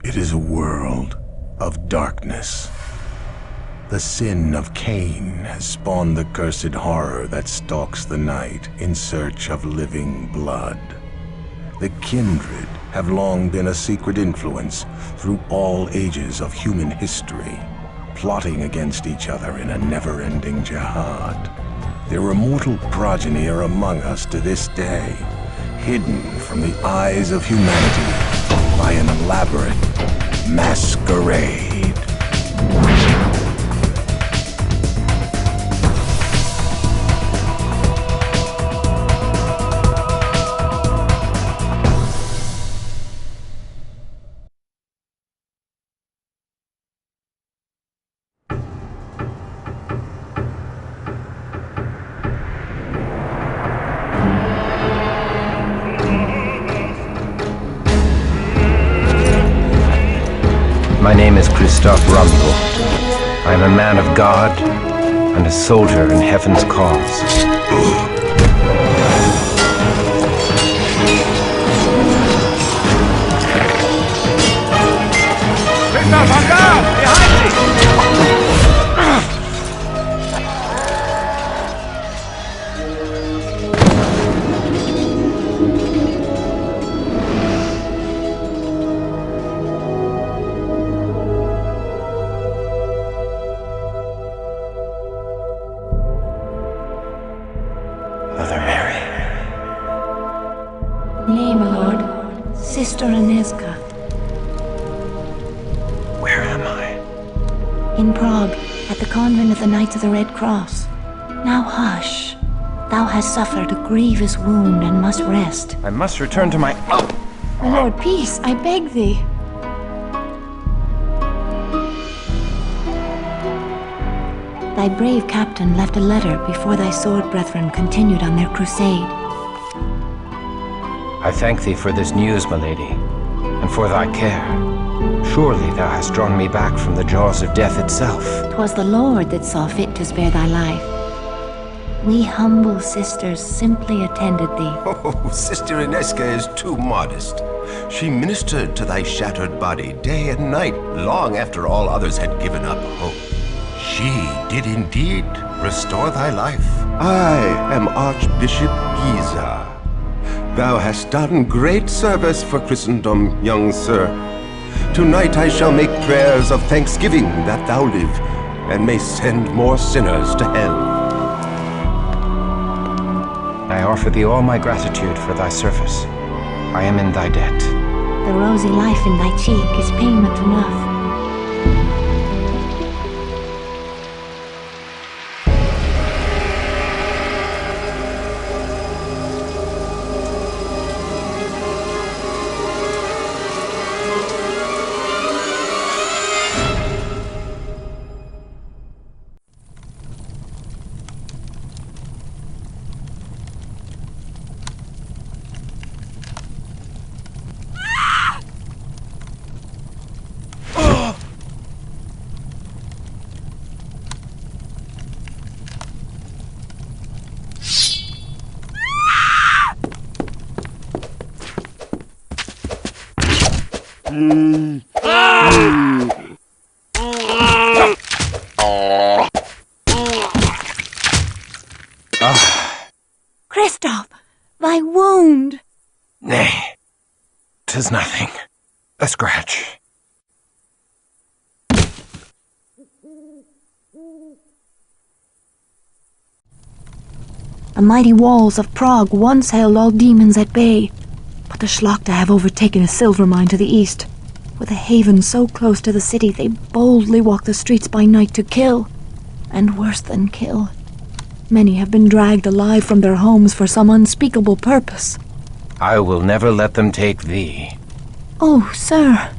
It is a world of darkness. The sin of Cain has spawned the cursed horror that stalks the night in search of living blood. The kindred have long been a secret influence through all ages of human history, plotting against each other in a never-ending jihad. Their immortal progeny are among us to this day, hidden from the eyes of humanity by an elaborate masquerade. My name is Christophe Rumble. I am a man of God and a soldier in heaven's cause. Christophe, en garde! Behind me! Mother Mary. Nay, my lord. Sister Agnieszka. Where am I? In Prague, at the convent of the Knights of the Red Cross. Now hush. Thou hast suffered a grievous wound and must rest. I must return to my... My lord, peace, I beg thee. Thy brave captain left a letter before thy sword brethren continued on their crusade. I thank thee for this news, my lady, and for thy care. Surely thou hast drawn me back from the jaws of death itself. 'Twas the Lord that saw fit to spare thy life. We humble sisters simply attended thee. Oh, Sister Agnieszka is too modest. She ministered to thy shattered body day and night, long after all others had given up hope. She did indeed restore thy life. I am Archbishop Giza. Thou hast done great service for Christendom, young sir. Tonight I shall make prayers of thanksgiving that thou live, and may send more sinners to hell. I offer thee all my gratitude for thy service. I am in thy debt. The rosy life in thy cheek is payment enough. Christophe, thy wound! Nay, 'tis nothing. A scratch. The mighty walls of Prague once held all demons at bay, but the Schlachter have overtaken a silver mine to the east. With a haven so close to the city, they boldly walk the streets by night to kill, and worse than kill. Many have been dragged alive from their homes for some unspeakable purpose. I will never let them take thee. Oh, sir.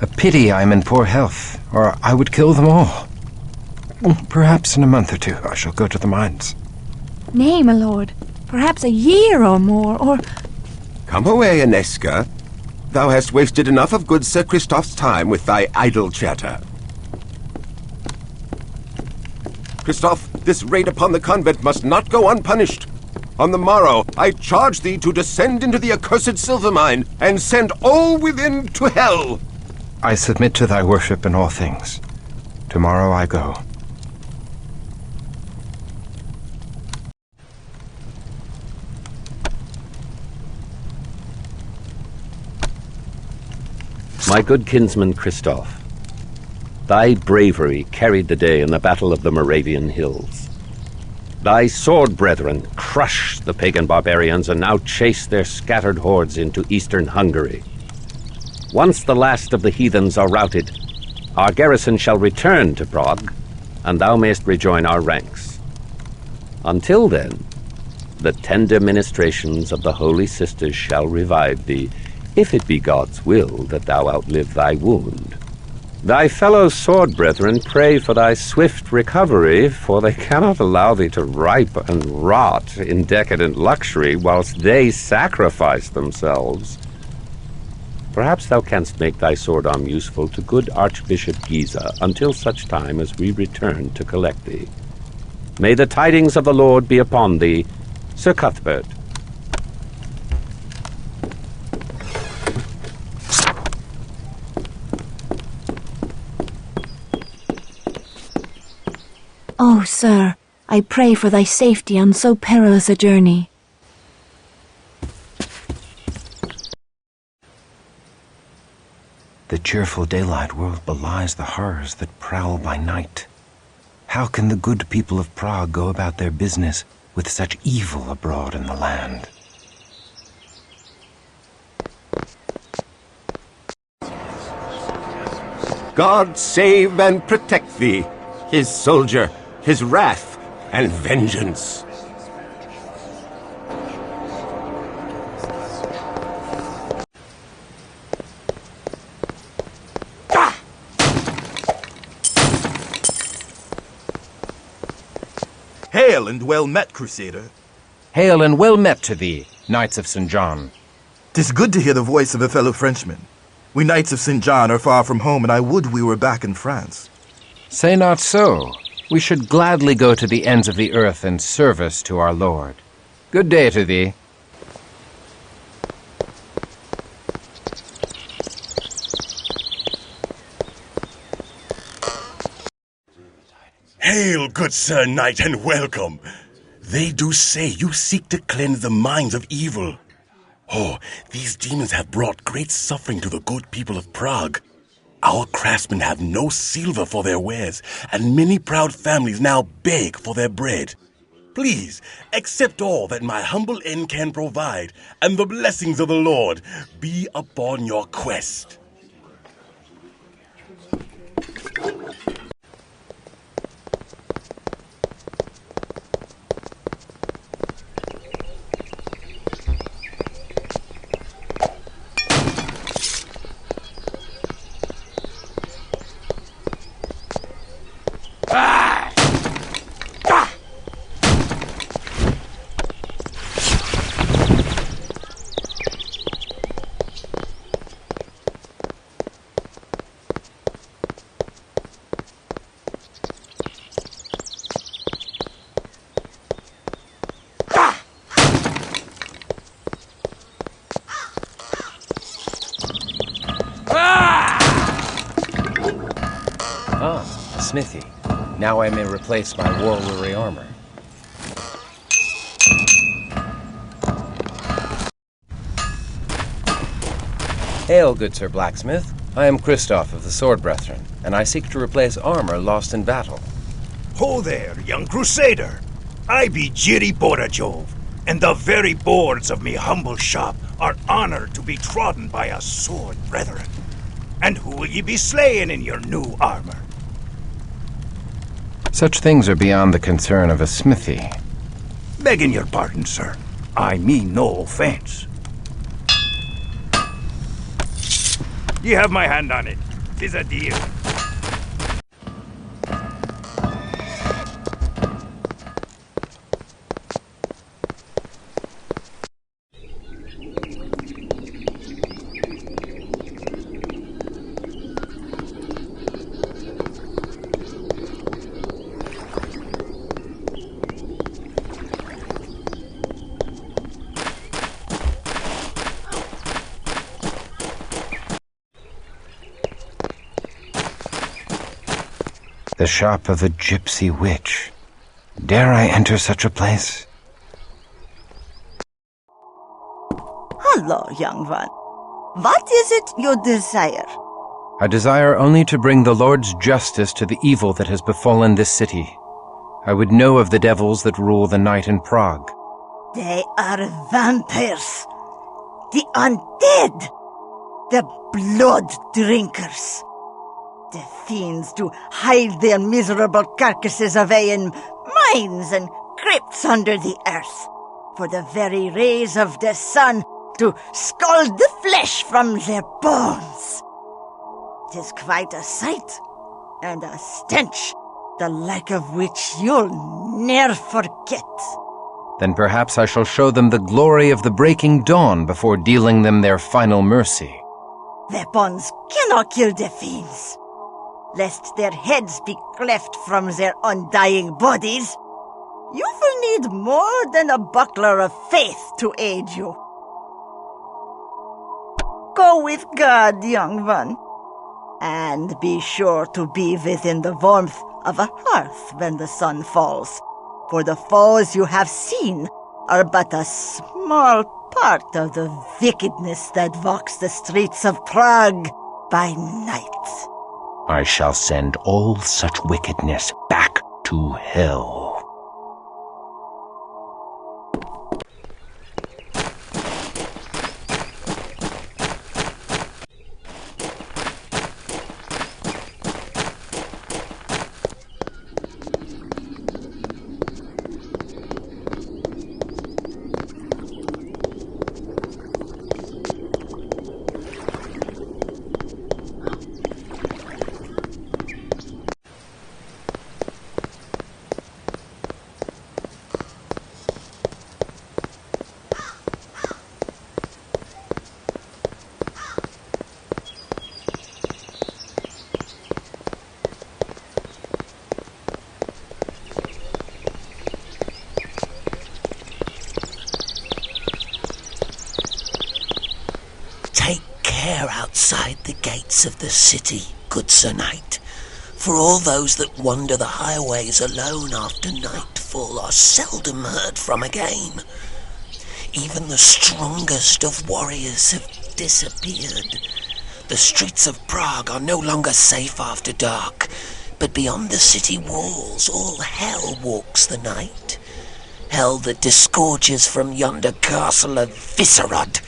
A pity I am in poor health, or I would kill them all. Perhaps in a month or two I shall go to the mines. Nay, my lord. Perhaps a year or more, or... Come away, Agnieszka. Thou hast wasted enough of good Sir Christophe's time with thy idle chatter. Christophe, this raid upon the convent must not go unpunished. On the morrow, I charge thee to descend into the accursed silver mine, and send all within to hell. I submit to thy worship in all things. Tomorrow I go. My good kinsman Christoph, thy bravery carried the day in the Battle of the Moravian Hills. Thy sword brethren crushed the pagan barbarians and now chase their scattered hordes into eastern Hungary. Once the last of the heathens are routed, our garrison shall return to Prague, and thou mayst rejoin our ranks. Until then, the tender ministrations of the Holy Sisters shall revive thee, if it be God's will that thou outlive thy wound. Thy fellow sword brethren pray for thy swift recovery, for they cannot allow thee to ripe and rot in decadent luxury whilst they sacrifice themselves. Perhaps thou canst make thy sword arm useful to good Archbishop Giza until such time as we return to collect thee. May the tidings of the Lord be upon thee, Sir Cuthbert. Oh, sir, I pray for thy safety on so perilous a journey. The cheerful daylight world belies the horrors that prowl by night. How can the good people of Prague go about their business with such evil abroad in the land? God save and protect thee, his soldier, his wrath and vengeance. Hail and well met, Crusader. Hail and well met to thee, Knights of St. John. 'Tis good to hear the voice of a fellow Frenchman. We Knights of St. John are far from home, and I would we were back in France. Say not so. We should gladly go to the ends of the earth in service to our Lord. Good day to thee. Hail, good Sir Knight, and welcome. They do say you seek to cleanse the minds of evil. Oh, these demons have brought great suffering to the good people of Prague. Our craftsmen have no silver for their wares, and many proud families now beg for their bread. Please, accept all that my humble end can provide, and the blessings of the Lord be upon your quest. Smithy. Now I may replace my war-weary armor. Hail, good Sir Blacksmith. I am Christoph of the Sword Brethren, and I seek to replace armor lost in battle. Ho there, young Crusader! I be Jiri Borajov, and the very boards of me humble shop are honored to be trodden by a sword brethren. And who will ye be slaying in your new armor? Such things are beyond the concern of a smithy. Begging your pardon, sir. I mean no offense. Ye have my hand on it. 'Tis a deal. The shop of a gypsy witch. Dare I enter such a place? Hello, young one. What is it you desire? I desire only to bring the Lord's justice to the evil that has befallen this city. I would know of the devils that rule the night in Prague. They are vampires. The undead. The blood drinkers. The fiends do hide their miserable carcasses away in mines and crypts under the earth, for the very rays of the sun to scald the flesh from their bones. 'Tis quite a sight, and a stench, the like of which you'll ne'er forget. Then perhaps I shall show them the glory of the breaking dawn before dealing them their final mercy. Weapons cannot kill the fiends, lest their heads be cleft from their undying bodies. You will need more than a buckler of faith to aid you. Go with God, young one, and be sure to be within the warmth of a hearth when the sun falls, for the foes you have seen are but a small part of the wickedness that walks the streets of Prague by night. I shall send all such wickedness back to hell. Outside the gates of the city, good Sir Knight, for all those that wander the highways alone after nightfall are seldom heard from again. Even the strongest of warriors have disappeared. The streets of Prague are no longer safe after dark, but beyond the city walls all hell walks the night. Hell that disgorges from yonder castle of Visserod.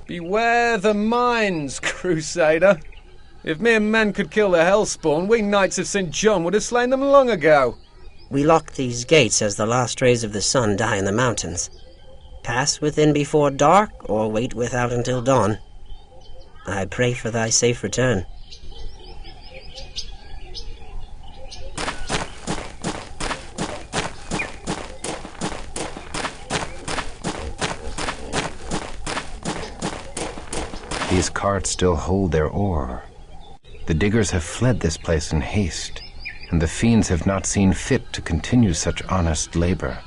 Beware the mines, Crusader. If mere men could kill the hellspawn, we Knights of St. John would have slain them long ago. We lock these gates as the last rays of the sun die in the mountains. Pass within before dark, or wait without until dawn. I pray for thy safe return. These carts still hold their ore. The diggers have fled this place in haste, and the fiends have not seen fit to continue such honest labor.